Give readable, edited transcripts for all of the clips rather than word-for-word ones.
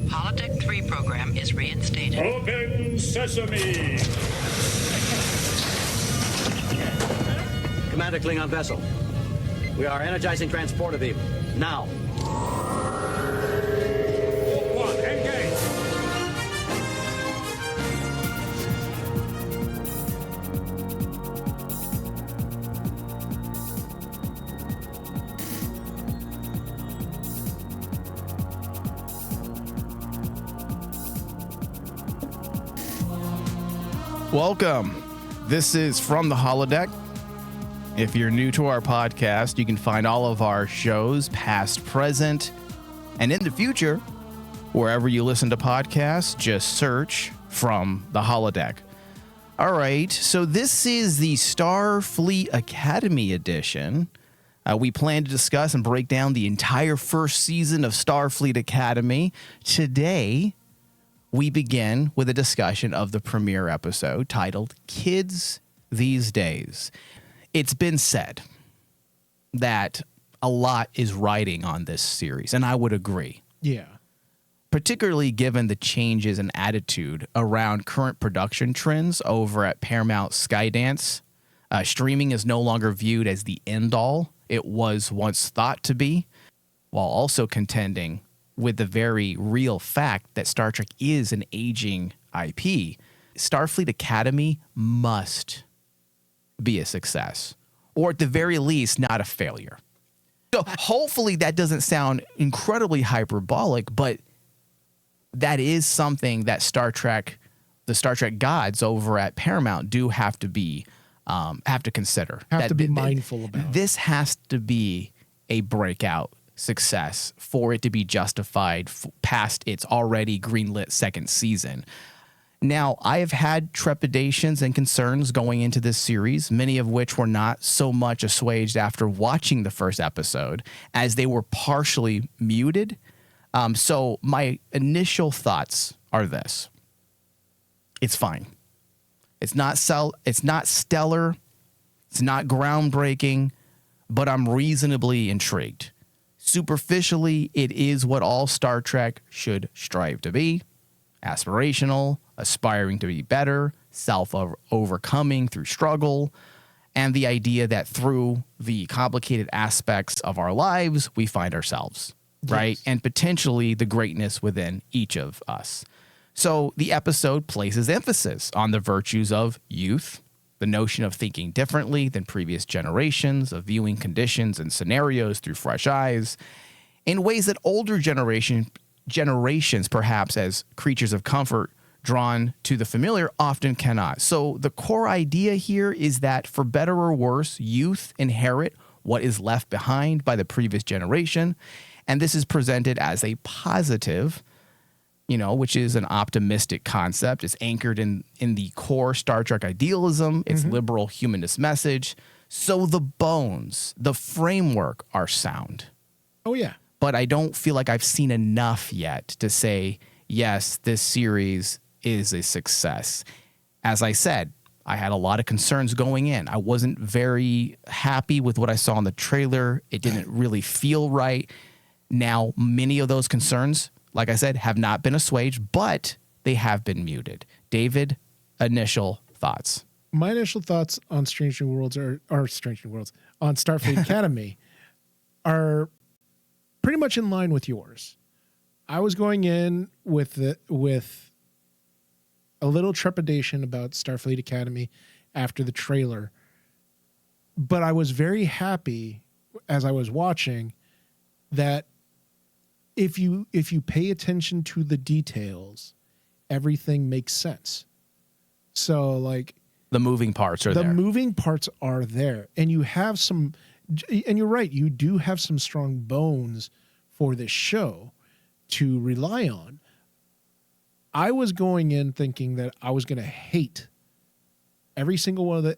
Holodeck 3 program is reinstated. Open sesame! Commander Klingon vessel. We are energizing transporter beam. Now. One, engage! Welcome. This is From the Holodeck. If you're new to our podcast, you can find all of our shows, past, present, and in the future, wherever you listen to podcasts, just search From the Holodeck. All right, so this is the Starfleet Academy Edition. We plan to discuss and break down the entire first season of Starfleet Academy. Today, we begin with a discussion of the premiere episode titled Kids These Days. It's been said that a lot is riding on this series, and I would agree. Yeah. Particularly given the changes in attitude around current production trends over at Paramount Skydance. Streaming is no longer viewed as the end-all it was once thought to be, while also contending with the very real fact that Star Trek is an aging IP. Starfleet Academy must be a success, or at the very least, not a failure. So hopefully that doesn't sound incredibly hyperbolic, but that is something that the Star Trek gods over at Paramount do have to consider. Have to be mindful about. This has to be a breakout success for it to be justified past its already greenlit second season. Now, I have had trepidations and concerns going into this series, many of which were not so much assuaged after watching the first episode, as they were partially muted. So my initial thoughts are this. It's fine. It's not stellar. It's not groundbreaking, but I'm reasonably intrigued. Superficially, it is what all Star Trek should strive to be. Aspirational, aspiring to be better, self-overcoming through struggle, and the idea that through the complicated aspects of our lives, we find ourselves, right? Yes. And potentially the greatness within each of us. So the episode places emphasis on the virtues of youth, the notion of thinking differently than previous generations, of viewing conditions and scenarios through fresh eyes, in ways that older generations, perhaps as creatures of comfort drawn to the familiar, often cannot. So the core idea here is that for better or worse, youth inherit what is left behind by the previous generation. And this is presented as a positive, which is an optimistic concept. It's anchored in the core Star Trek idealism, its liberal humanist message. So the bones, the framework are sound. Oh, yeah. But I don't feel like I've seen enough yet to say, yes, this series is a success. As I said, I had a lot of concerns going in. I wasn't very happy with what I saw in the trailer. It didn't really feel right. Now, many of those concerns, like I said, have not been assuaged, but they have been muted. David, initial thoughts. My initial thoughts on Strange New Worlds on Starfleet Academy are pretty much in line with yours. I was going in with a little trepidation about Starfleet Academy after the trailer, but I was very happy as I was watching that if you pay attention to the details, everything makes sense. So like the moving parts are there. there. The moving parts are there, and you have some, and you're right, you do have some strong bones for this show to rely on. I was going in thinking that I was going to hate every single one of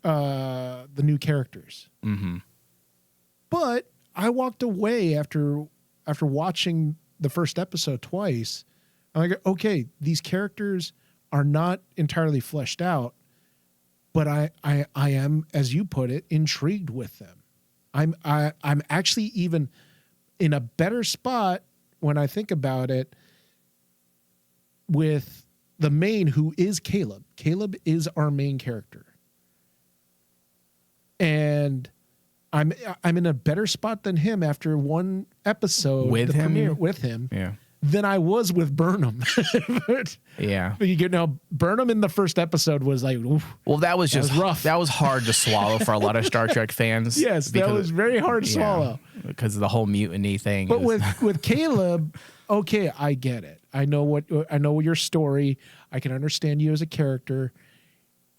the new characters. Mm-hmm. But I walked away after watching the first episode twice. I'm like, okay, these characters are not entirely fleshed out, but I am, as you put it, intrigued with them. I'm actually even in a better spot when I think about it with the main, who is Caleb. Caleb is our main character. And I'm in a better spot than him after one episode With the him, premiere, yeah. with him. Yeah. Than I was with Burnham. Yeah. But you know, Burnham in the first episode was like, oof. Well, that was just rough. That was hard to swallow for a lot of Star Trek fans. Yes, that was very hard to swallow. Because of the whole mutiny thing. But with Caleb, okay, I get it. I know your story. I can understand you as a character.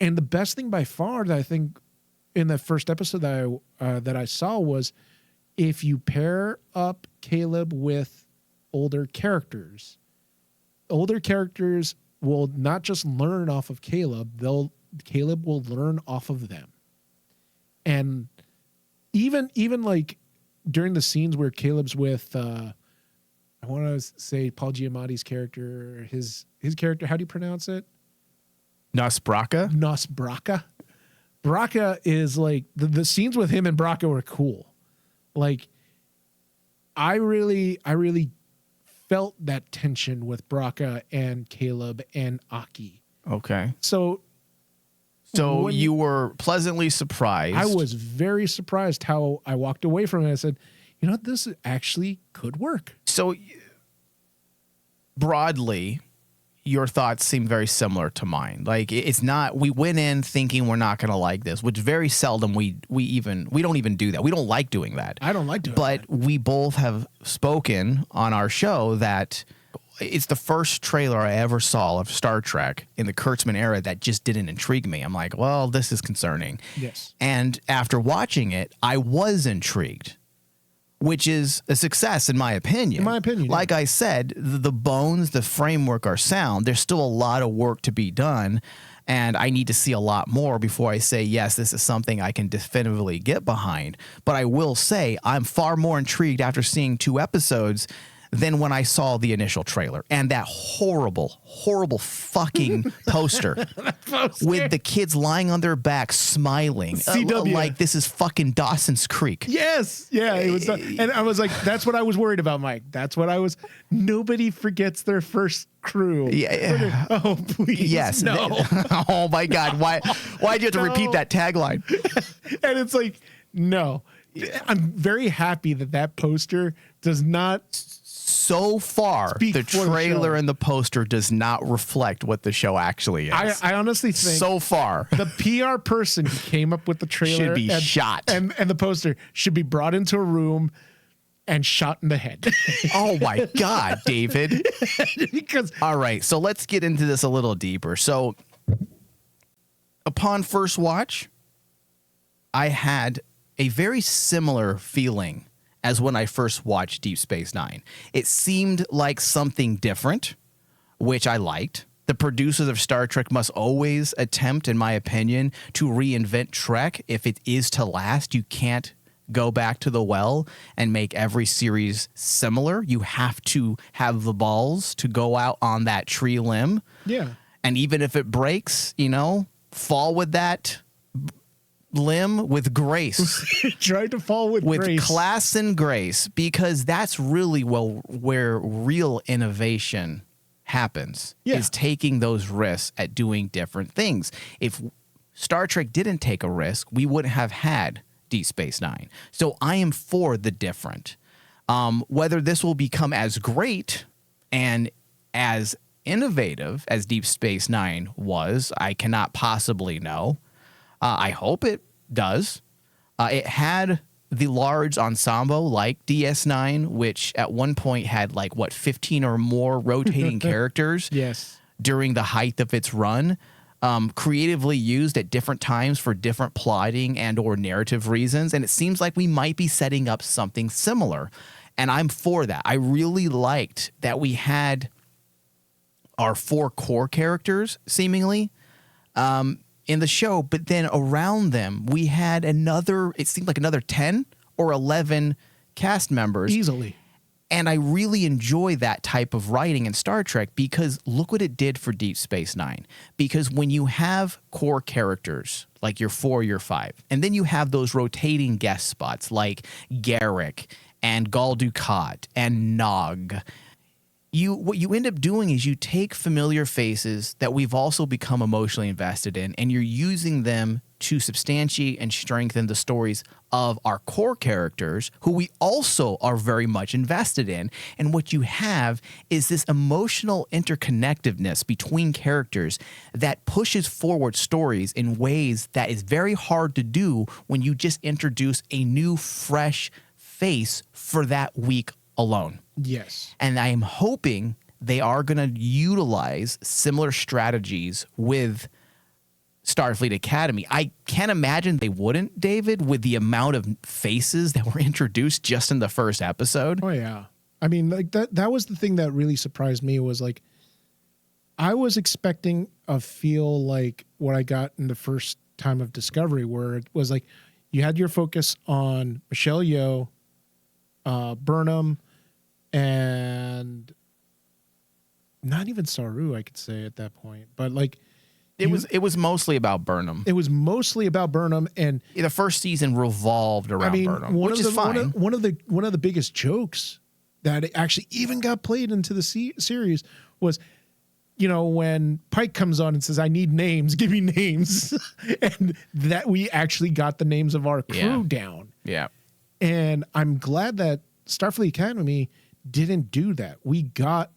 And the best thing by far that I think in the first episode that I saw was if you pair up Caleb with older characters will not just learn off of Caleb, Caleb will learn off of them. And even like during the scenes where Caleb's with I want to say Paul Giamatti's character, his character, how do you pronounce it? Nosbraka? Nosbraka. Braka is like the scenes with him and Braka were cool. Like I really felt that tension with Braka and Caleb and Aki. Okay. So you were pleasantly surprised. I was very surprised how I walked away from it. I said, you know what, this actually could work. So broadly, your thoughts seem very similar to mine. Like it's not, we went in thinking we're not going to like this, which very seldom we don't even do that. We don't like doing that. I don't like doing but that. we both have spoken on our show that it's the first trailer I ever saw of Star Trek in the Kurtzman era that just didn't intrigue me. I'm like, well, this is concerning. Yes. And after watching it, I was intrigued, which is a success in my opinion. In my opinion, like I said, the bones, the framework are sound. There's still a lot of work to be done, and I need to see a lot more before I say, yes, this is something I can definitively get behind. But I will say I'm far more intrigued after seeing 2 episodes than when I saw the initial trailer and that horrible, horrible fucking poster with the kids lying on their back smiling. CW. Like this is fucking Dawson's Creek. Yes. Yeah. It was, and I was like, that's what I was worried about, Mike. Nobody forgets their first crew. Yeah. Oh, please. Yes. No. Oh my God. Why'd you have to repeat that tagline? And it's like, no. Yeah. I'm very happy that poster does not. So far, the trailer and the poster does not reflect what the show actually is. I honestly think so far the PR person who came up with the trailer should be shot, and the poster should be brought into a room and shot in the head. Oh my God, David! Because all right, so let's get into this a little deeper. So, upon first watch, I had a very similar feeling as when I first watched Deep Space Nine. It seemed like something different, which I liked. The producers of Star Trek must always attempt, in my opinion, to reinvent Trek. If it is to last, you can't go back to the well and make every series similar. You have to have the balls to go out on that tree limb. Yeah. And even if it breaks, fall with that limb with grace. Try to fall with grace. Class and grace, because that's really where real innovation happens, is taking those risks at doing different things. If Star Trek didn't take a risk, we wouldn't have had Deep Space Nine. So I am for the different. Whether this will become as great and as innovative as Deep Space Nine was, I cannot possibly know. I hope it does. It had the large ensemble like DS9, which at one point had 15 or more rotating characters. Yes. During the height of its run, creatively used at different times for different plotting and or narrative reasons. And it seems like we might be setting up something similar. And I'm for that. I really liked that we had our 4 core characters, seemingly, in the show, but then around them, we had it seemed like another 10 or 11 cast members. Easily. And I really enjoy that type of writing in Star Trek because look what it did for Deep Space Nine. Because when you have core characters, like your 4, your 5, and then you have those rotating guest spots like Garrick and Gul Dukat and Nog, what you end up doing is you take familiar faces that we've also become emotionally invested in, and you're using them to substantiate and strengthen the stories of our core characters who we also are very much invested in. And what you have is this emotional interconnectedness between characters that pushes forward stories in ways that is very hard to do when you just introduce a new, fresh face for that week alone. Yes. And I am hoping they are going to utilize similar strategies with Starfleet Academy. I can't imagine they wouldn't, David, with the amount of faces that were introduced just in the first episode. Oh yeah. I mean, like that was the thing that really surprised me, was like I was expecting a feel like what I got in the first time of Discovery, where it was like you had your focus on Michelle Yeoh, Burnham, and not even Saru, I could say at that point, but like it was mostly about Burnham. It was mostly about Burnham, and the first season revolved around Burnham, which is fine. One of the biggest jokes that actually even got played into the series was, you know, when Pike comes on and says, "I need names, give me names," and that we actually got the names of our crew down. Yeah, and I'm glad that Starfleet Academy didn't do that. We got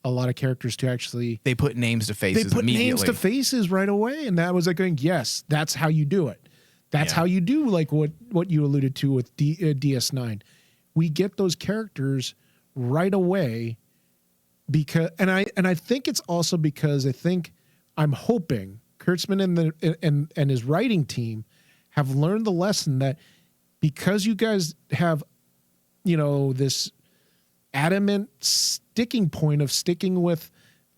a lot of characters to actually... They put names to faces immediately. Names to faces right away, and that was like going, yes, that's how you do it. That's how you do, like what you alluded to with DS9. We get those characters right away because... And I think it's also because I'm hoping Kurtzman and his writing team have learned the lesson that because you guys have, you know, this adamant sticking point of sticking with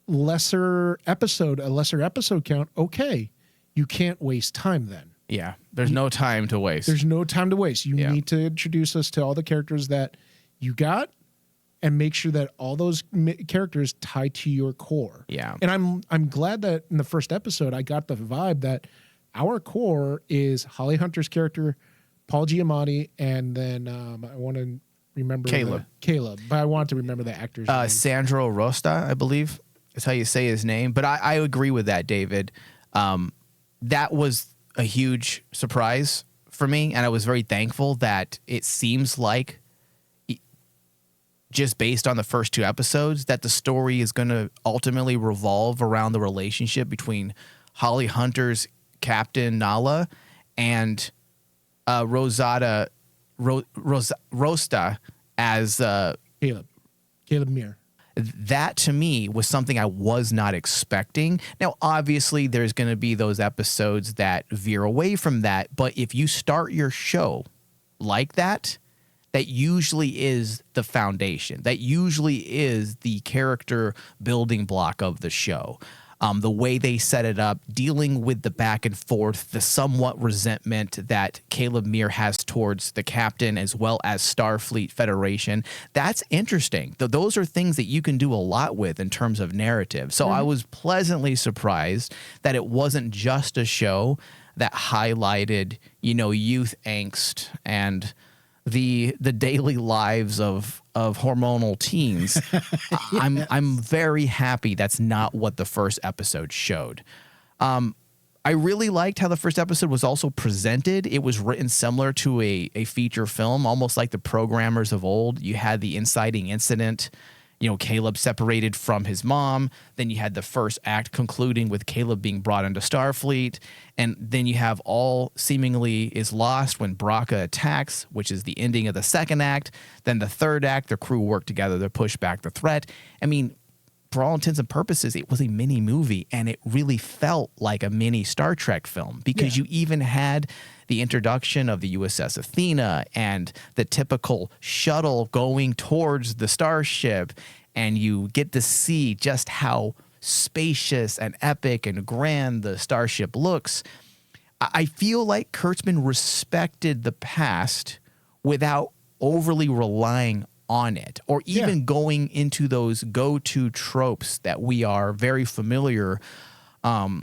a lesser episode count, okay, you can't waste time then. Yeah, there's no time to waste. There's no time to waste. You need to introduce us to all the characters that you got and make sure that all those characters tie to your core. Yeah. And I'm glad that in the first episode I got the vibe that our core is Holly Hunter's character, Paul Giamatti, and then I want to remember Caleb, but I want to remember the actor's name. Sandro Rosta, I believe is how you say his name. But I agree with that, David. That was a huge surprise for me, and I was very thankful that it seems like, just based on the first two episodes, that the story is going to ultimately revolve around the relationship between Holly Hunter's Captain Nala and Rosta as Caleb Muir. That to me was something I was not expecting. Now, obviously, there's going to be those episodes that veer away from that. But if you start your show like that, that usually is the foundation. That usually is the character building block of the show. The way they set it up, dealing with the back and forth, the somewhat resentment that Caleb Muir has towards the captain as well as Starfleet Federation. That's interesting. Those are things that you can do a lot with in terms of narrative. So I was pleasantly surprised that it wasn't just a show that highlighted, you know, youth angst and the daily lives of hormonal teens. Yes. I'm very happy that's not what the first episode showed. I really liked how the first episode was also presented. It was written similar to a feature film, almost like the programmers of old. You had the inciting incident, you know, Caleb separated from his mom. Then you had the first act concluding with Caleb being brought into Starfleet. And then you have all seemingly is lost when Braca attacks, which is the ending of the second act. Then the third act, the crew work together to push back the threat. I mean, for all intents and purposes, it was a mini movie, and it really felt like a mini Star Trek film because you even had the introduction of the USS Athena and the typical shuttle going towards the starship, and you get to see just how spacious and epic and grand the starship looks. I feel like Kurtzman respected the past without overly relying on it, or even going into those go-to tropes that we are very familiar, that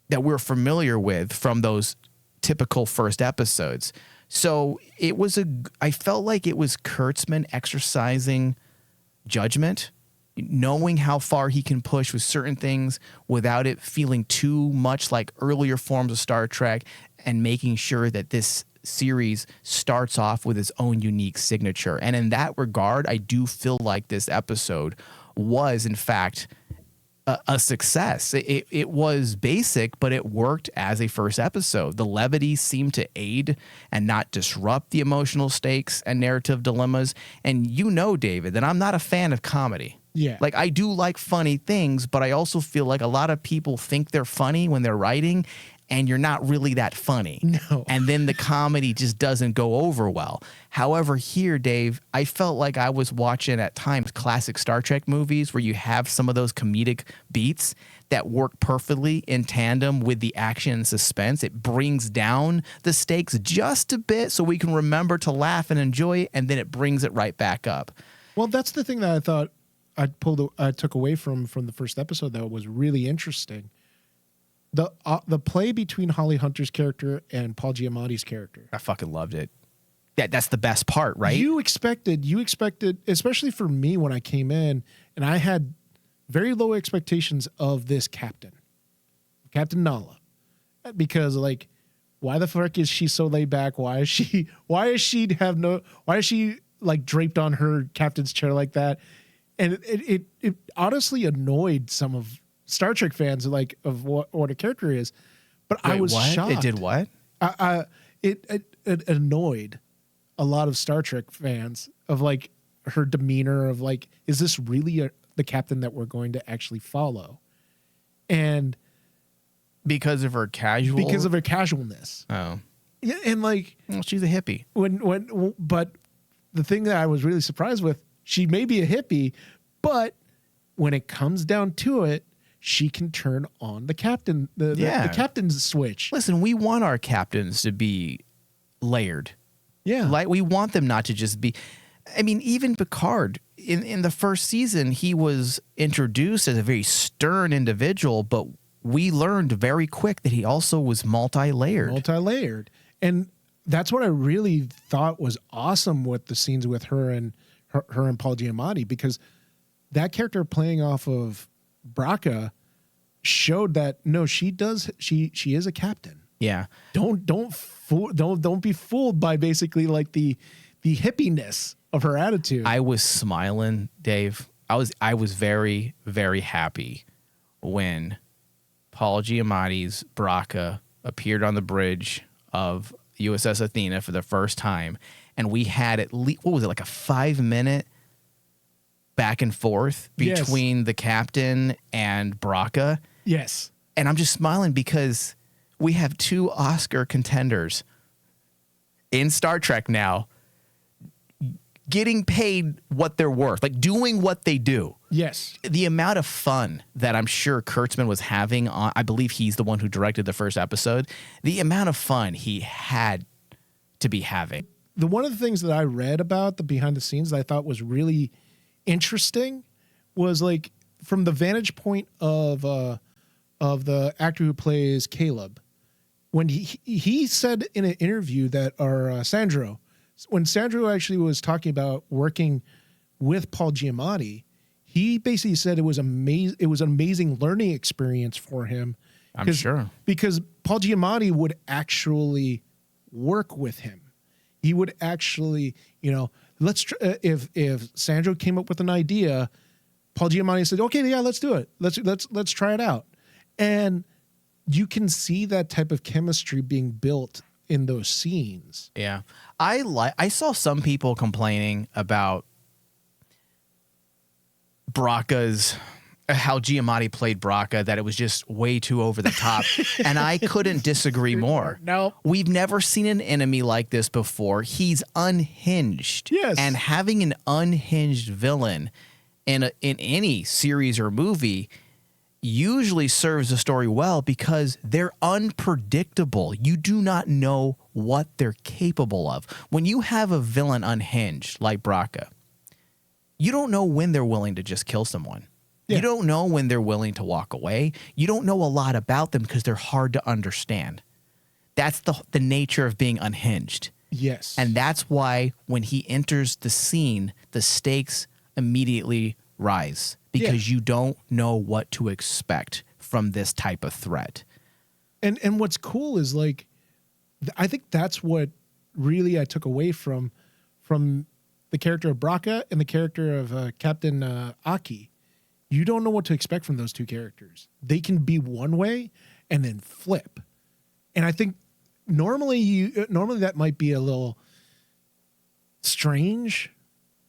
we're familiar with from those typical first episodes. So I felt like it was Kurtzman exercising judgment, knowing how far he can push with certain things without it feeling too much like earlier forms of Star Trek, and making sure that this series starts off with its own unique signature. And in that regard, I do feel like this episode was, in fact, a success. It was basic, but it worked as a first episode. The levity seemed to aid and not disrupt the emotional stakes and narrative dilemmas. And you know, David, that I'm not a fan of comedy. Yeah. Like, I do like funny things, but I also feel like a lot of people think they're funny when they're writing, and you're not really that funny. No. And then the comedy just doesn't go over well. However, here, Dave, I felt like I was watching at times classic Star Trek movies where you have some of those comedic beats that work perfectly in tandem with the action and suspense. It brings down the stakes just a bit so we can remember to laugh and enjoy it, and then it brings it right back up. Well, that's the thing that I thought I took away from the first episode that was really interesting. The play between Holly Hunter's character and Paul Giamatti's character. I fucking loved it. That's the best part, right? You expected, especially for me when I came in, and I had very low expectations of this Captain Nala, because like, why the fuck is she so laid back? Why is she like draped on her captain's chair like that? And it honestly annoyed some of Star Trek fans, like, of what a character is. But I was shocked. It did what? It annoyed a lot of Star Trek fans of like her demeanor of like, is this really the captain that we're going to actually follow? And because of her casualness. Oh, Yeah, and like, well, she's a hippie. But the thing that I was really surprised with, she may be a hippie, but when it comes down to it, she can turn on the captain, the captain's switch. Listen, we want our captains to be layered. Yeah. Like, we want them not to just be. I mean, even Picard in the first season, he was introduced as a very stern individual, but we learned very quick that he also was multi-layered. And that's what I really thought was awesome with the scenes with her and Paul Giamatti, because that character playing off of Braca showed that no, she is a captain. Yeah. Don't be fooled by basically like the hippiness of her attitude. I was smiling, Dave. I was very, very happy when Paul Giamatti's Braca appeared on the bridge of USS Athena for the first time, and we had at least, what was it, like a 5-minute back and forth between the captain and Braca. Yes. And I'm just smiling because we have 2 Oscar contenders in Star Trek now getting paid what they're worth, like doing what they do. Yes. The amount of fun that I'm sure Kurtzman was having on, I believe he's the one who directed the first episode, the amount of fun he had to be having. One of the things that I read about the behind the scenes that I thought was really interesting was like from the vantage point of the actor who plays Caleb, when he said in an interview that Sandro, when Sandro actually was talking about working with Paul Giamatti, he basically said it was amazing. It was an amazing learning experience for him. I'm sure, because Paul Giamatti would actually work with him. He would actually, if Sandro came up with an idea, Paul Giamatti said, "Okay, yeah, let's do it. Let's try it out." And you can see that type of chemistry being built in those scenes. Yeah. I saw some people complaining about Braca's, how Giamatti played Braca, that it was just way too over the top. And I couldn't disagree more. No. We've never seen an enemy like this before. He's unhinged. Yes. And having an unhinged villain in any series or movie usually serves the story well because they're unpredictable. You do not know what they're capable of. When you have a villain unhinged like Braca, you don't know when they're willing to just kill someone. Yeah. You don't know when they're willing to walk away. You don't know a lot about them because they're hard to understand. That's the nature of being unhinged. Yes. And that's why when he enters the scene, the stakes immediately rise because you don't know what to expect from this type of threat. And what's cool is like, I think that's what really I took away from the character of Braca and the character of Captain Aki. You don't know what to expect from those two characters. They can be one way and then flip. And I think normally that might be a little strange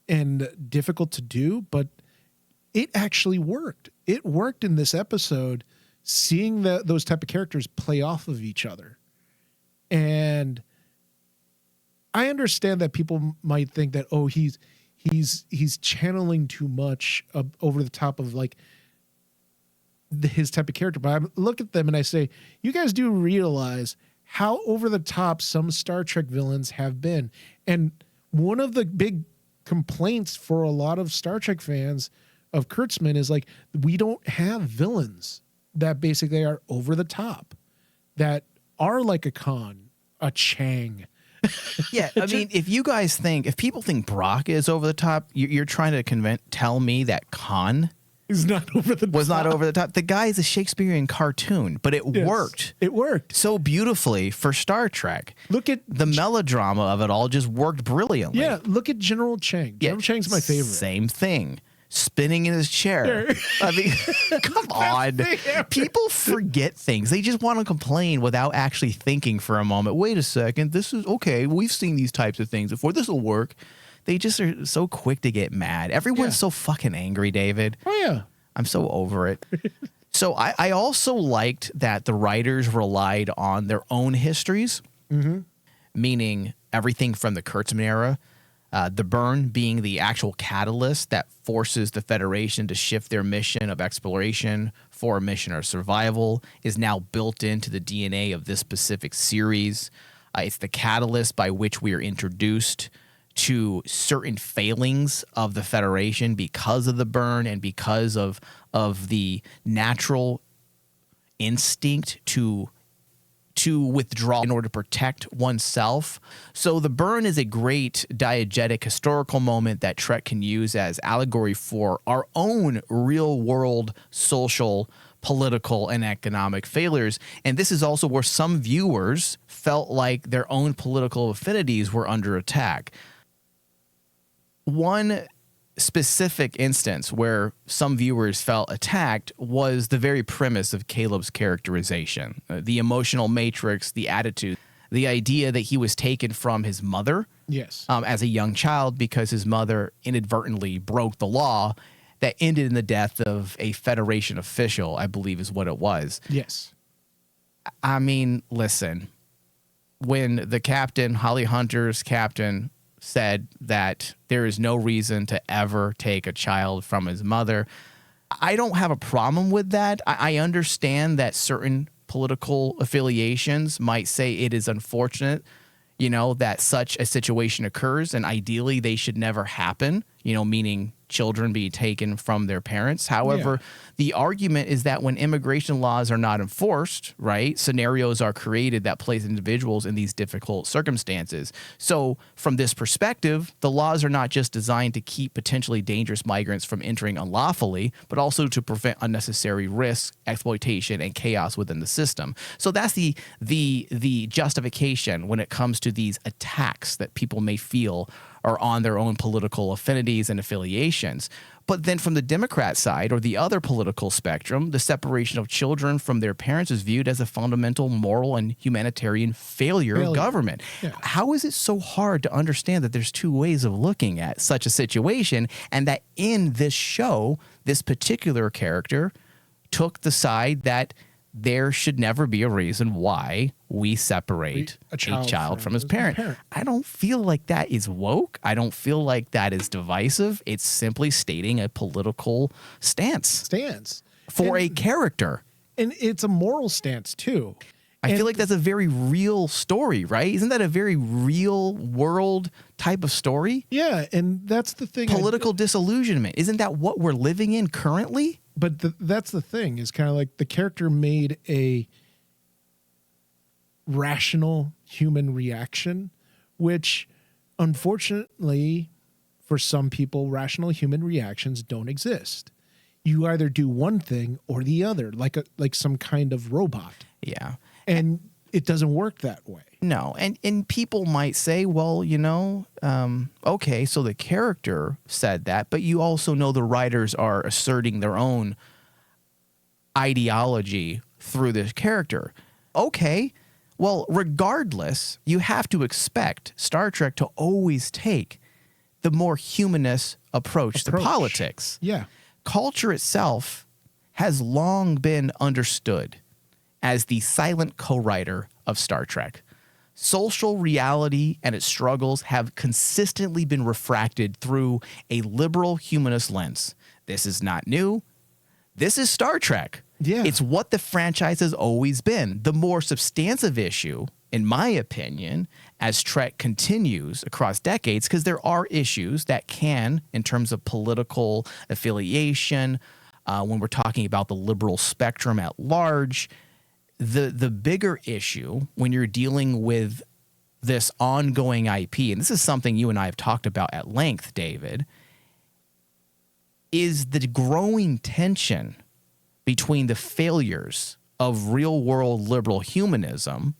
and difficult to do, but it actually worked. It worked in this episode, seeing those type of characters play off of each other. And I understand that people might think that, oh, he's channeling too much over the top of like his type of character. But I look at them and I say, you guys do realize how over the top some Star Trek villains have been. And one of the big complaints for a lot of Star Trek fans of Kurtzman is like, we don't have villains that basically are over the top, that are like a Khan, a Chang. Yeah, I mean, if people think Brock is over the top, you're trying to tell me that Khan is not over the was not over the top. The guy is a Shakespearean cartoon, but it worked. It worked so beautifully for Star Trek. Look at the melodrama of it all; just worked brilliantly. Yeah, look at General Chang. General Chang's my favorite. Same thing. Spinning in his chair. I mean, come on. People forget things. They just want to complain without actually thinking for a moment. Wait a second. This is okay. We've seen these types of things before. This will work. They just are so quick to get mad. Everyone's so fucking angry, David. Oh, yeah. I'm so over it. So I also liked that the writers relied on their own histories, meaning everything from the Kurtzman era. The burn being the actual catalyst that forces the Federation to shift their mission of exploration for a mission of survival is now built into the DNA of this specific series. It's the catalyst by which we are introduced to certain failings of the Federation because of the burn and because of the natural instinct to withdraw in order to protect oneself. So the burn is a great diegetic historical moment that Trek can use as allegory for our own real world social, political, and economic failures. And this is also where some viewers felt like their own political affinities were under attack. One specific instance where some viewers felt attacked was the very premise of Caleb's characterization, the emotional matrix, the attitude, the idea that he was taken from his mother as a young child because his mother inadvertently broke the law that ended in the death of a Federation official, I believe is what it was. Yes. I mean, listen, when the captain, Holly Hunter's captain, said that there is no reason to ever take a child from his mother, I don't have a problem with that. I understand that certain political affiliations might say it is unfortunate, that such a situation occurs and ideally they should never happen, meaning children be taken from their parents. However, the argument is that when immigration laws are not enforced, right, scenarios are created that place individuals in these difficult circumstances. So from this perspective, the laws are not just designed to keep potentially dangerous migrants from entering unlawfully, but also to prevent unnecessary risk, exploitation, and chaos within the system. So that's the justification when it comes to these attacks that people may feel are on their own political affinities and affiliations. But then from the Democrat side or the other political spectrum, the separation of children from their parents is viewed as a fundamental moral and humanitarian failure of government. Yeah. How is it so hard to understand that there's two ways of looking at such a situation, and that in this show, this particular character took the side that there should never be a reason why we separate a child from his parent. I don't feel like that is woke. I don't feel like that is divisive. It's simply stating a political stance for a character. And it's a moral stance, too. I feel like that's a very real story, right? Isn't that a very real world type of story? Yeah, and that's the thing. Political disillusionment. Isn't that what we're living in currently? But that's the thing, is kind of like the character made a rational human reaction, which unfortunately for some people, rational human reactions don't exist. You either do one thing or the other, like some kind of robot. Yeah. And it doesn't work that way. No. And people might say, well, okay, so the character said that, but you also know the writers are asserting their own ideology through this character. Okay. Well, regardless, you have to expect Star Trek to always take the more humanist approach to politics. Yeah. Culture itself has long been understood as the silent co-writer of Star Trek. Social reality and its struggles have consistently been refracted through a liberal humanist lens. This is not new. This is Star Trek. Yeah. It's what the franchise has always been. The more substantive issue, in my opinion, as Trek continues across decades, because there are issues that can, in terms of political affiliation, when we're talking about the liberal spectrum at large, the bigger issue when you're dealing with this ongoing IP, and this is something you and I have talked about at length, David, is the growing tension between the failures of real-world liberal humanism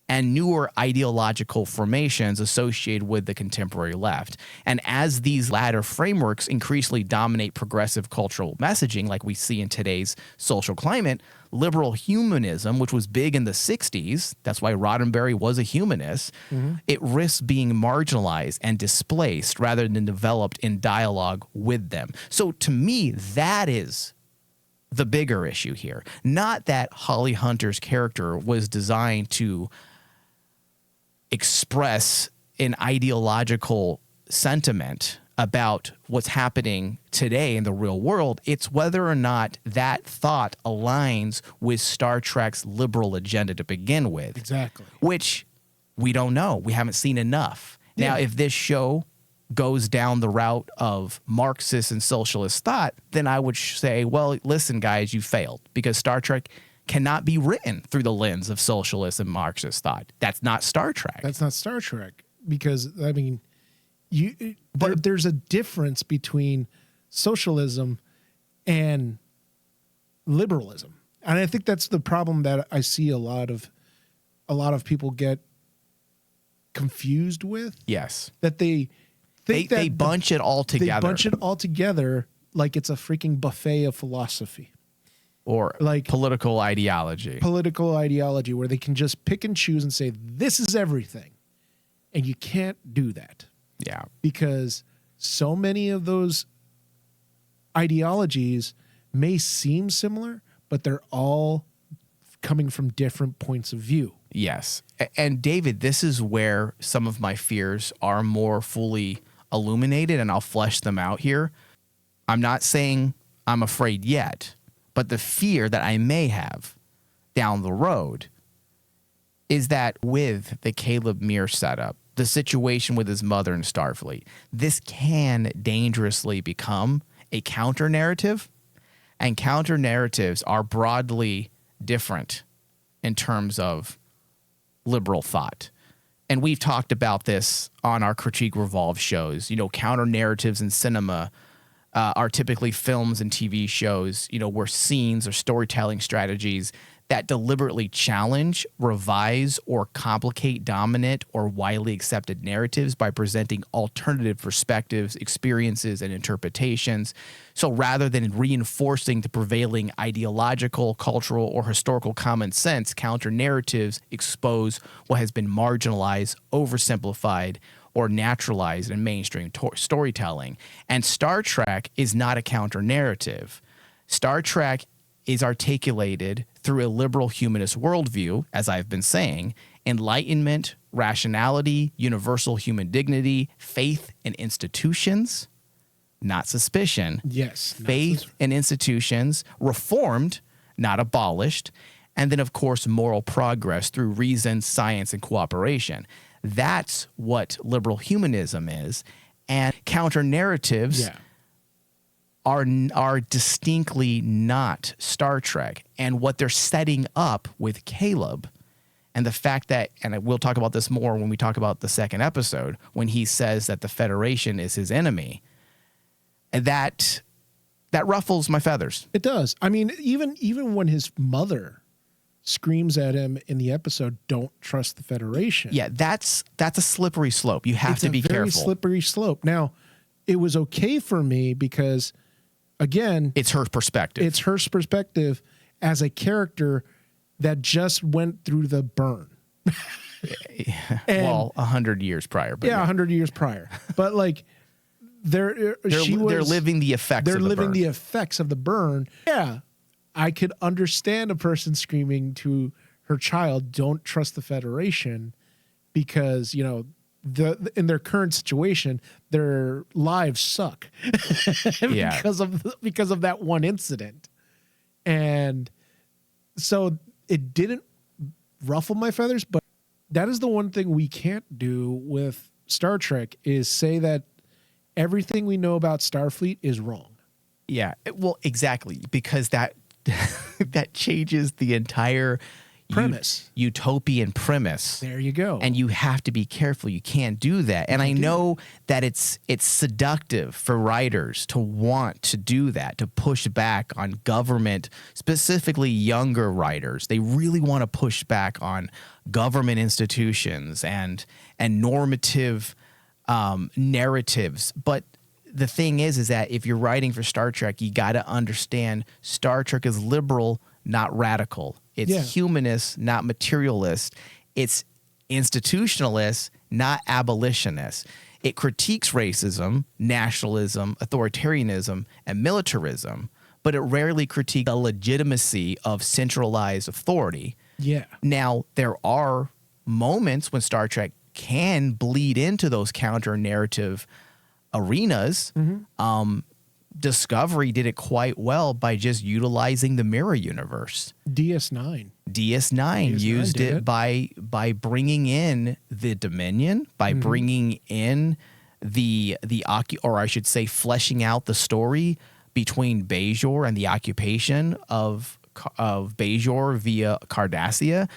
and newer ideological formations associated with the contemporary left. And as these latter frameworks increasingly dominate progressive cultural messaging, like we see in today's social climate, liberal humanism, which was big in the 60s, that's why Roddenberry was a humanist, it risks being marginalized and displaced rather than developed in dialogue with them. So to me, that is the bigger issue here. Not that Holly Hunter's character was designed to express an ideological sentiment about what's happening today in the real world. It's whether or not that thought aligns with Star Trek's liberal agenda to begin with. Exactly. Which we don't know. We haven't seen enough. Now, if this show goes down the route of Marxist and socialist thought, then I would say, well, listen, guys, you failed, because Star Trek cannot be written through the lens of socialist and Marxist thought. That's not Star Trek. That's not Star Trek, because, I mean, there's a difference between socialism and liberalism. And I think that's the problem that I see a lot of people get confused with. Yes. That they think they bunch it all together. They bunch it all together like it's a freaking buffet of philosophy. Or like political ideology. Political ideology, where they can just pick and choose and say, this is everything. And you can't do that. Yeah. Because so many of those ideologies may seem similar, but they're all coming from different points of view. Yes. And David, this is where some of my fears are more fully illuminated, and I'll flesh them out here. I'm not saying I'm afraid yet, but the fear that I may have down the road is that with the Caleb Mears setup, the situation with his mother in Starfleet, this can dangerously become a counter narrative, and counter narratives are broadly different in terms of liberal thought. And we've talked about this on our Critique Revolve shows. Counter narratives in cinema are typically films and TV shows, where scenes or storytelling strategies that deliberately challenge, revise, or complicate dominant or widely accepted narratives by presenting alternative perspectives, experiences, and interpretations. So rather than reinforcing the prevailing ideological, cultural, or historical common sense, counter-narratives expose what has been marginalized, oversimplified, or naturalized in mainstream storytelling. And Star Trek is not a counter-narrative. Star Trek is articulated through a liberal humanist worldview, as I've been saying, enlightenment, rationality, universal human dignity, faith in institutions, not suspicion. Yes. Faith in institutions, reformed, not abolished, and then, of course, moral progress through reason, science, and cooperation. That's what liberal humanism is. And counter-narratives are distinctly not Star Trek. And what they're setting up with Caleb And the fact that, and we'll talk about this more when we talk about the second episode, when he says that the Federation is his enemy, that ruffles my feathers. It does. I mean, even when his mother screams at him in the episode, "Don't trust the Federation." Yeah, that's a slippery slope. You have to be It's a very careful. slippery slope. Now, it was okay for me because, again, It's her perspective. it's her perspective as a character that just went through the burn. well, 100 years prior. But Yeah, 100 years prior. But like, they're living the effects. They're of the living burn. the effects of the burn. Yeah, I could understand a person screaming to her child, "Don't trust the Federation," because in their current situation, their lives suck Yeah. because of that one incident, and so it didn't ruffle my feathers. But that is the one thing we can't do with Star Trek, is say that everything we know about Starfleet is wrong. Yeah, well, exactly, because that that changes the entire Premise. utopian premise. There you go. And you have to be careful. You can't do that. And I know that it's seductive for writers to want to do that, to push back on government, specifically younger writers. They really want to push back on government institutions and normative narratives. But the thing is that if you're writing for Star Trek, you got to understand Star Trek is liberal, not radical. It's humanist, not materialist. It's institutionalist, not abolitionist. It critiques racism, nationalism, authoritarianism, and militarism, but it rarely critiques the legitimacy of centralized authority. Yeah. Now, there are moments when Star Trek can bleed into those counter-narrative arenas. Discovery did it quite well by just utilizing the mirror universe. DS9. DS9 used did it by bringing in the Dominion, by bringing in the or I should say, fleshing out the story between Bajor and the occupation of Bajor via Cardassia.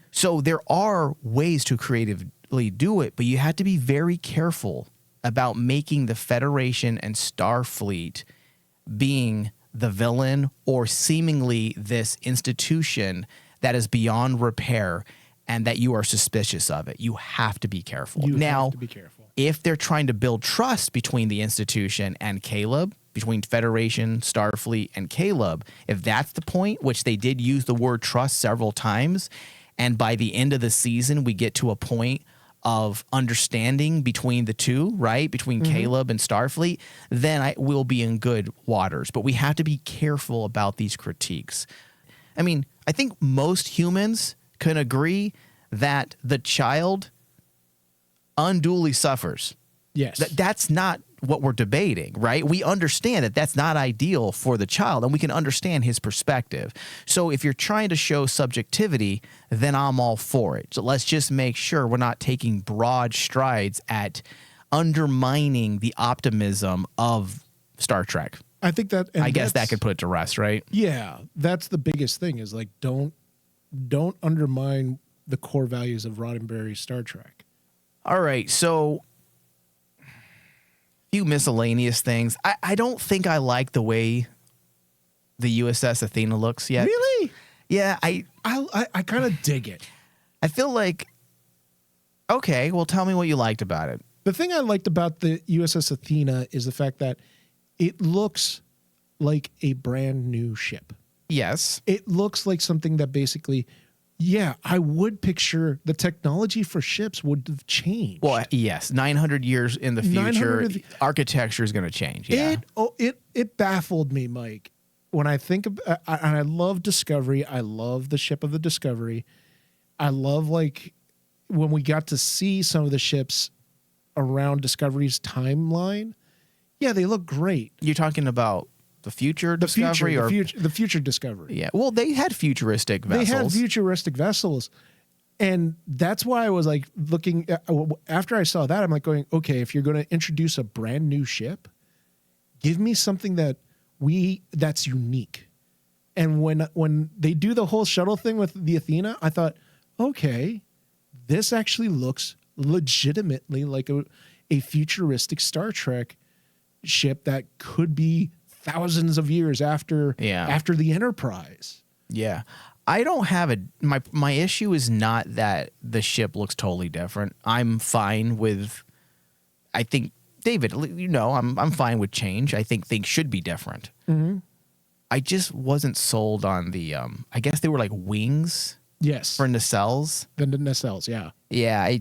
So there are ways to creatively do it, but you have to be very careful about making the Federation and Starfleet being the villain or seemingly this institution that is beyond repair and that you are suspicious of it. You have to be careful. You now, have to be careful. If they're trying to build trust between the institution and Caleb, between Federation, Starfleet, and Caleb, if that's the point, which they did use the word trust several times, and by the end of the season, we get to a point of understanding between the two, right? Between Caleb and Starfleet, then we'll be in good waters. But we have to be careful about these critiques. I mean, I think most humans can agree that the child unduly suffers. Yes. That's not what we're debating, right? We understand that that's not ideal for the child, and we can understand his perspective. So if you're trying to show subjectivity, then I'm all for it. So let's just make sure we're not taking broad strides at undermining the optimism of Star Trek. I think that, and I guess that could put it to rest, right? Yeah, that's the biggest thing, is like, don't undermine the core values of Roddenberry's Star Trek. All right, so few miscellaneous things. I don't think I like the way the USS Athena looks yet. Really? Yeah, I kind of dig it. I feel like, okay, well, tell me what you liked about it. The thing I liked about the USS Athena is the fact that it looks like a brand new ship. Yes. It looks like something that basically, yeah, I would picture the technology for ships would have changed. Well, yes, 900 years in the future, architecture is going to change. Yeah. It baffled me, Mike, when I think of, and I love Discovery. I love the ship of the Discovery. I love, like, when we got to see some of the ships around Discovery's timeline. Yeah, they look great. You're talking about the future Discovery? The future Discovery. Yeah. Well, they had futuristic vessels. They had futuristic vessels. And that's why I was like looking at, after I saw that, I'm like going, okay, if you're going to introduce a brand new ship, give me something that's unique. And when they do the whole shuttle thing with the Athena, I thought, okay, this actually looks legitimately like a futuristic Star Trek ship that could be thousands of years after the Enterprise. Yeah. I don't have my issue is not that the ship looks totally different. I'm fine with, I think, David, I'm fine with change. I think things should be different. Mm-hmm. I just wasn't sold on the, I guess they were like wings. Yes. For nacelles. The nacelles, yeah. Yeah.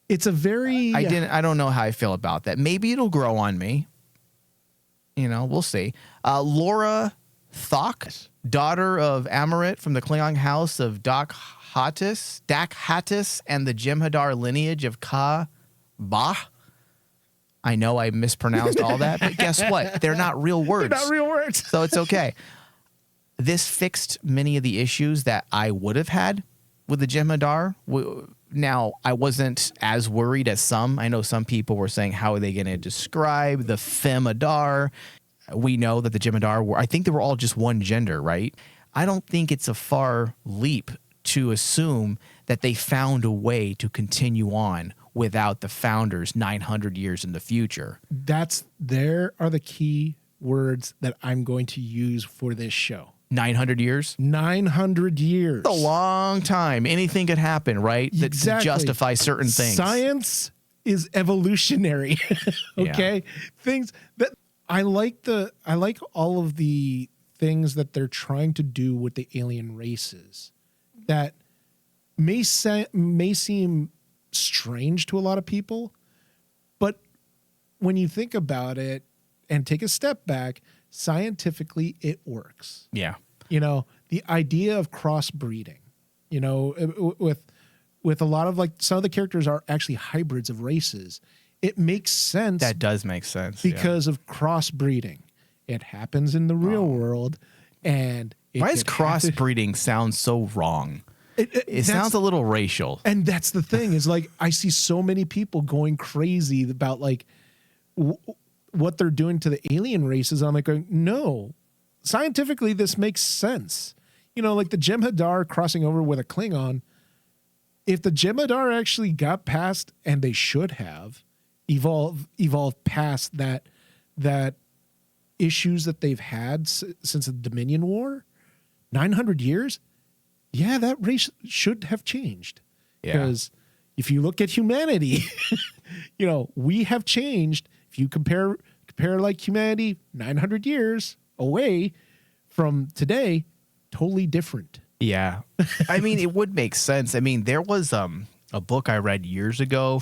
It's a very... I don't know how I feel about that. Maybe it'll grow on me. We'll see. Laura Thok, daughter of Amarit from the Klingon house of Dak Hattis, and the Jem'Hadar lineage of Ka Bah. I know I mispronounced all that, but guess what? They're not real words. They're not real words. So it's okay. This fixed many of the issues that I would have had with the Jem'Hadar. Now, I wasn't as worried as some. I know some people were saying, how are they going to describe the Fem'Hadar? We know that the Jem'Hadar I think they were all just one gender, right? I don't think it's a far leap to assume that they found a way to continue on without the founders 900 years in the future. There are the key words that I'm going to use for this show. 900 years? 900 years. It's a long time. Anything could happen, right? Exactly. To justify certain things. Science is evolutionary. Okay? Yeah. Things that I like all of the things that they're trying to do with the alien races that may seem strange to a lot of people, but when you think about it and take a step back, scientifically it works. Yeah. The idea of crossbreeding, with a lot of some of the characters are actually hybrids of races. It makes sense. That does make sense. Because of crossbreeding. It happens in the real world. And why does crossbreeding sound so wrong? It sounds a little racial. And that's the thing is I see so many people going crazy about what they're doing to the alien races. I'm going, no, scientifically, this makes sense. The Jem'Hadar crossing over with a Klingon. If the Jem'Hadar actually got past, and they should have, evolved past that issues that they've had since the Dominion War, 900 years, yeah, that race should have changed. Because if you look at humanity, we have changed. If you compare humanity 900 years away from today, totally different. Yeah. I mean, it would make sense. I mean, there was a book I read years ago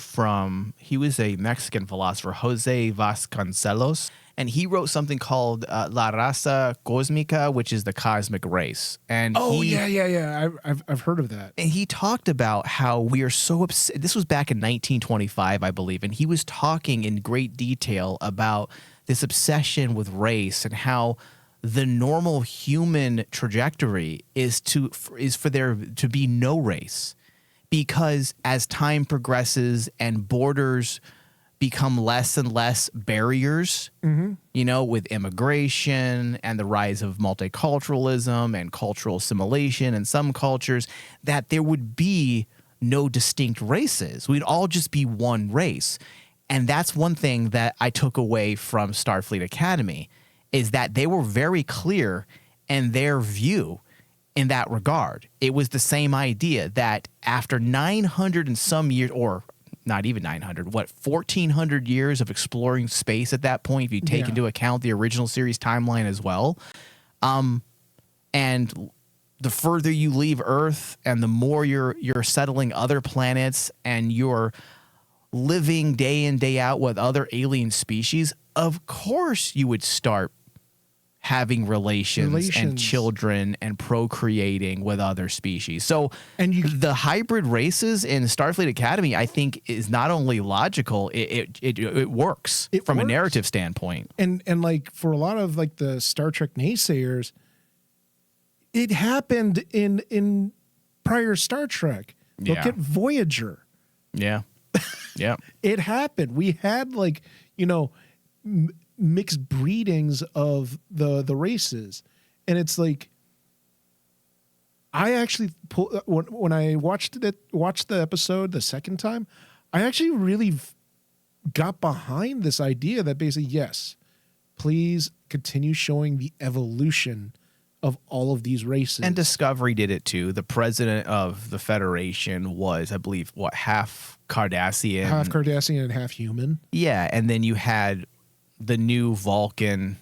he was a Mexican philosopher, Jose Vasconcelos, and he wrote something called La Raza Cósmica, which is the cosmic race. And I've heard of that. And he talked about how we are so upset. This was back in 1925, I believe, and he was talking in great detail about this obsession with race and how the normal human trajectory is for there to be no race, because as time progresses and borders become less and less barriers, with immigration and the rise of multiculturalism and cultural assimilation in some cultures, that there would be no distinct races. We'd all just be one race. And that's one thing that I took away from Starfleet Academy, is that they were very clear in their view in that regard. It was the same idea that after 900 and some years, or not even 900, 1,400 years of exploring space at that point, if you take into account the original series timeline as well, and the further you leave Earth and the more you're settling other planets and you're living day in, day out with other alien species, of course you would start having relations and children and procreating with other species. So the hybrid races in Starfleet Academy, I think, is not only logical, it works from a narrative standpoint. And for a lot of the Star Trek naysayers, it happened in prior Star Trek. Look at Voyager. Yeah. Yeah. It happened. We had mixed breedings of the races, and it's I actually when I watched the episode the second time, I actually really got behind this idea that basically, yes, please continue showing the evolution of all of these races. And Discovery did it too. The president of the Federation was, I believe, half Cardassian. Half Cardassian and half human. Yeah, and then you had the new Vulcan,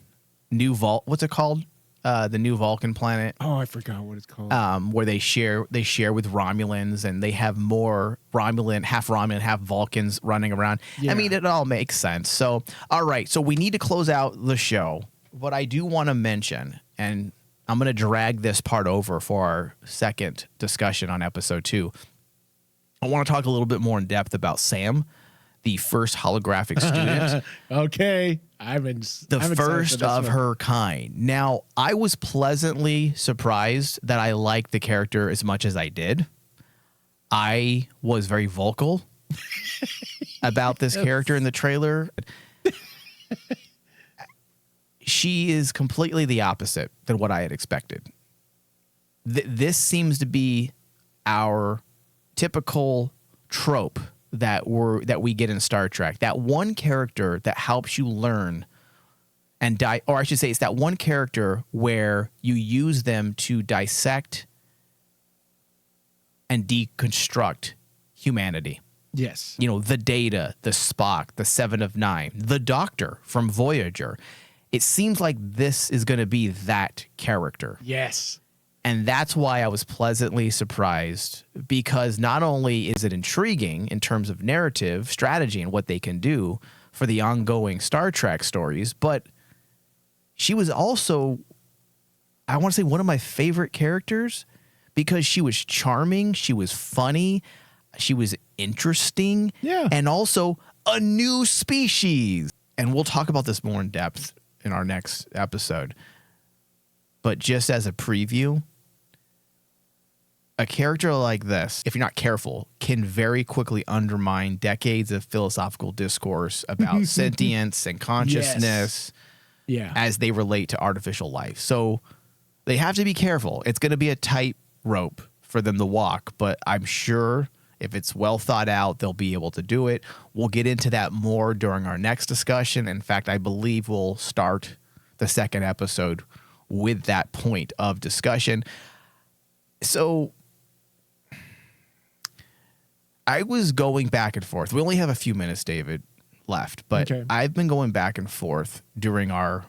what's it called? The new Vulcan planet. Oh, I forgot what it's called. Where they share with Romulans, and they have more half Romulan, half Vulcans running around. Yeah. I mean, it all makes sense. So, all right. So we need to close out the show. What I do want to mention, and I'm going to drag this part over for our second discussion on episode 2. I want to talk a little bit more in depth about Sam, the first holographic student. Okay. The first of her kind. Now, I was pleasantly surprised that I liked the character as much as I did. I was very vocal about this character in the trailer. She is completely the opposite than what I had expected. This seems to be our typical trope that we get in Star Trek. That one character that helps you learn and or I should say, it's that one character where you use them to dissect and deconstruct humanity. Yes. You know, the Data, the Spock, the Seven of Nine, the Doctor from Voyager. It seems like this is going to be that character. Yes. And that's why I was pleasantly surprised, because not only is it intriguing in terms of narrative, strategy, and what they can do for the ongoing Star Trek stories, but she was also, I want to say, one of my favorite characters, because she was charming, she was funny, she was interesting, and also a new species. And we'll talk about this more in depth in our next episode. But just as a preview, a character like this, if you're not careful, can very quickly undermine decades of philosophical discourse about sentience and consciousness as they relate to artificial life. So they have to be careful. It's going to be a tight rope for them to walk, but I'm sure if it's well thought out, they'll be able to do it. We'll get into that more during our next discussion. In fact, I believe we'll start the second episode with that point of discussion. So I was going back and forth. We only have a few minutes, David, left, but I've been going back and forth during our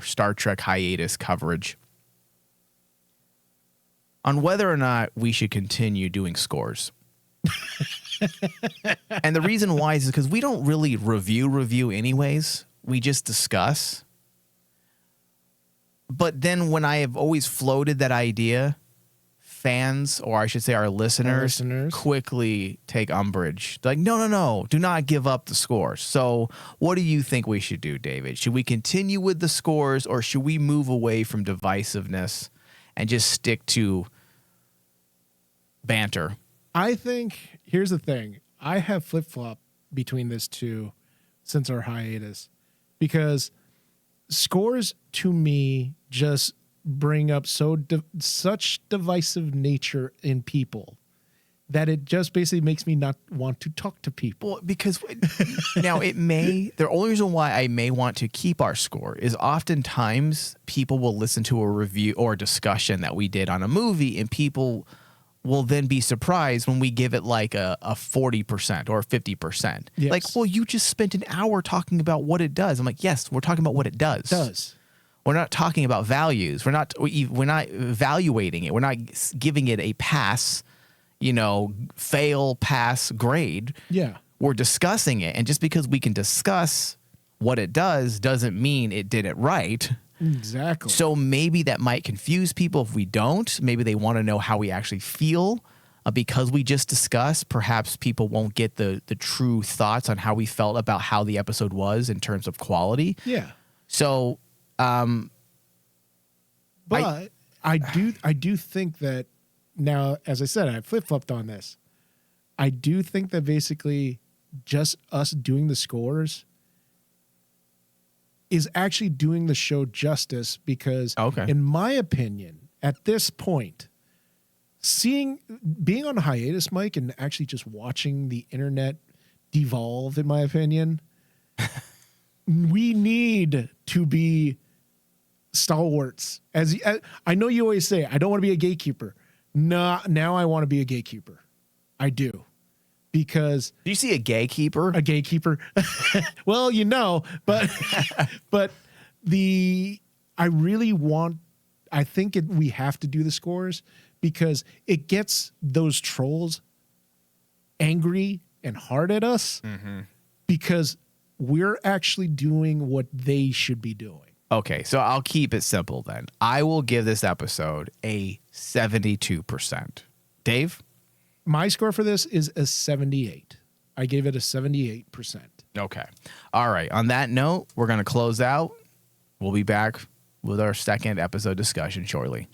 Star Trek hiatus coverage on whether or not we should continue doing scores. And the reason why is because we don't really review anyways. We just discuss. But then when I have always floated that idea, fans, or I should say our listeners, quickly take umbrage. They're like, no, do not give up the scores. So what do you think we should do, David? Should we continue with the scores, or should we move away from divisiveness and just stick to banter? I think, here's the thing. I have flip-flop between this two since our hiatus, because scores to me just bring up such divisive nature in people that it just basically makes me not want to talk to people. Well, because now the only reason why I may want to keep our score is oftentimes people will listen to a review or a discussion that we did on a movie, and people will then be surprised when we give it like a 40% or 50%. Yes. Like, well, you just spent an hour talking about what it does. I'm like, yes, we're talking about what it does. We're not talking about values. We're not evaluating it. We're not giving it a pass, fail, pass grade. Yeah. We're discussing it. And just because we can discuss what it does doesn't mean it did it right. Exactly. So maybe that might confuse people if we don't. Maybe they want to know how we actually feel because we just discussed. Perhaps people won't get the true thoughts on how we felt about how the episode was in terms of quality. Yeah. So, but I do think that now, as I said, I flip-flopped on this. I do think that basically just us doing the scores is actually doing the show justice, because in my opinion, at this point, being on hiatus, Mike, and actually just watching the internet devolve, in my opinion, we need to be stalwarts. As I know you always say, I don't want to be a gatekeeper. Now I want to be a gatekeeper. I do. Because Do you see a gatekeeper? a gatekeeper, well, but I think we have to do the scores because it gets those trolls angry and hard at us because we're actually doing what they should be doing. Okay, so I'll keep it simple then. I will give this episode a 72%. Dave? My score for this is a 78. I gave it a 78%. Okay. All right. On that note, we're going to close out. We'll be back with our second episode discussion shortly.